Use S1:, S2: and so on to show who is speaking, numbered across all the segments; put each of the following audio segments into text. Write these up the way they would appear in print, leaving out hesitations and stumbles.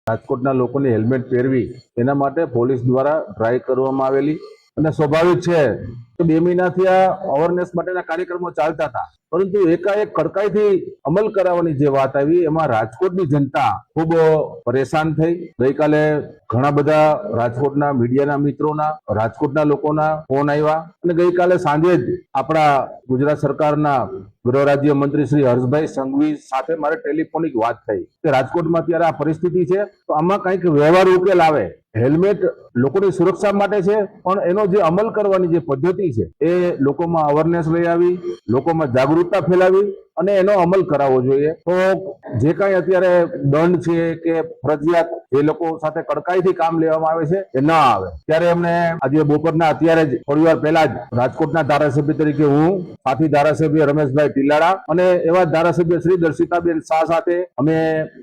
S1: રાજકોટના લોકોને હેલ્મેટ પહેરવી એના માટે પોલીસ દ્વારા ડ્રાઈવ કરવામાં આવેલી અને સ્વાભાવિક છે કે 2 મહિનાથી આ અવેરનેસ માટેના કાર્યક્રમો ચાલતા હતા, પરંતુ એકાએક કડકાઈથી અમલ કરાવવાની જે વાત આવી એમાં રાજકોટની જનતા ખૂબ પરેશાન થઈ। ગઈકાલે ઘણા બધા રાજકોટના મીડિયાના મિત્રોના, રાજકોટના લોકોના ફોન આવ્યા અને ગઈકાલે સાંજે જ આપણા ગુજરાત સરકારના ગૃહ રાજ્ય મંત્રી શ્રી હર્ષભાઈ સંઘવી સાથે મારે ટેલિફોનિક વાત થઈ કે રાજકોટમાં અત્યારે આ પરિસ્થિતિ છે તો આમાં કંઈક વ્યવહારુ ઉકેલ આવે। હેલ્મેટ લોકોની સુરક્ષા માટે છે, પણ એનો જે અમલ કરવાની જે પદ્ધતિ છે એ લોકોમાં અવેરનેસ લઈ આવી, લોકોમાં જાગૃતતા ફેલાવી અને એનો અમલ કરાવવો જોઈએ। તો જે કાંઈ અત્યારે દંડ છે કે ફરજિયાત જે લોકો સાથે કડકાઈથી કામ લેવામાં આવે છે એ ના આવે, ત્યારે એમને આજે બપોરના અત્યારે જ થોડી વાર પહેલા જ રાજકોટના ધારાસભ્ય તરીકે હું, સાથી ધારાસભ્ય રમેશભાઈ ટીલાડા અને એવા ધારાસભ્ય શ્રી દર્શિતાબેન શાહ સાથે અમે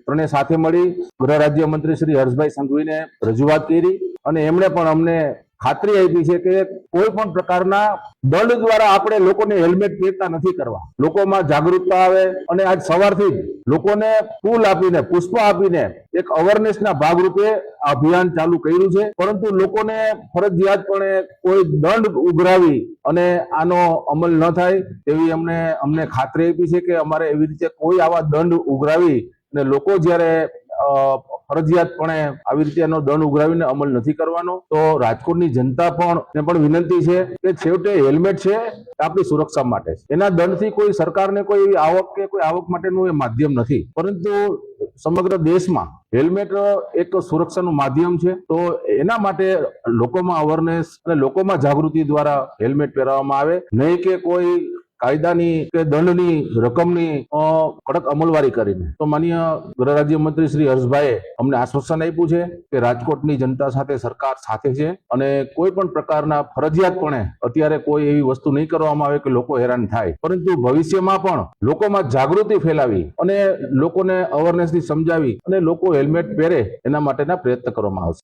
S1: ત્રણે સાથે મળી ગૃહ રાજ્ય મંત્રી શ્રી હર્ષભાઈ સંઘવીને રજૂઆત કરી અને એમણે પણ અમને ખાતરી આપી છે કે કોઈ પણ પ્રકારના દંડ દ્વારા આપણે લોકોને હેલ્મેટ પહેરતા નથી કરવા। લોકોમાં જાગૃતતા આવે અને આજ સવારથી જ લોકોને ફૂલ આપીને, પુષ્પ આપીને એક અવેરનેસના ભાગરૂપે અભિયાન ચાલુ કર્યું છે, પરંતુ લોકોને ફરજિયાતપણે કોઈ દંડ ઉઘરાવી અને આનો અમલ ન થાય તેવી અમને ખાતરી આપી છે કે અમારે એવી રીતે કોઈ આવા દંડ ઉઘરાવી અને લોકો જ્યારે ફરજિયાતપણે આવી રીતે એનો દંડ ઉઘરાવીને અમલ નથી કરવાનો। તો રાજકોટની જનતા પણ વિનંતી છે કે છેવટે હેલ્મેટ છે આપણી સુરક્ષા માટે છે, એના દંડથી કોઈ સરકારને કોઈ આવક કે કોઈ આવક માટેનું એ માધ્યમ નથી, પરંતુ સમગ્ર દેશમાં હેલ્મેટ એક સુરક્ષાનું માધ્યમ છે। તો એના માટે લોકોમાં અવેરનેસ અને લોકોમાં જાગૃતિ દ્વારા હેલ્મેટ પહેરવામાં આવે, નહીં કે કોઈ કાયદાની કે દંડની રકમની કડક અમલવારી કરીને। તો માનનીય ગૃહ રાજ્ય મંત્રી શ્રી હર્ષભાઈએ અમને આશ્વાસન આપ્યું છે કે રાજકોટની જનતા સાથે સરકાર સાથે છે અને કોઈ પણ પ્રકારના ફરજિયાતપણે અત્યારે કોઈ એવી વસ્તુ નહીં કરવામાં આવે કે લોકો હેરાન થાય, પરંતુ ભવિષ્યમાં પણ લોકોમાં જાગૃતિ ફેલાવી અને લોકોને અવેરનેસથી સમજાવી અને લોકો હેલ્મેટ પહેરે એના માટેના પ્રયત્ન કરવામાં આવશે।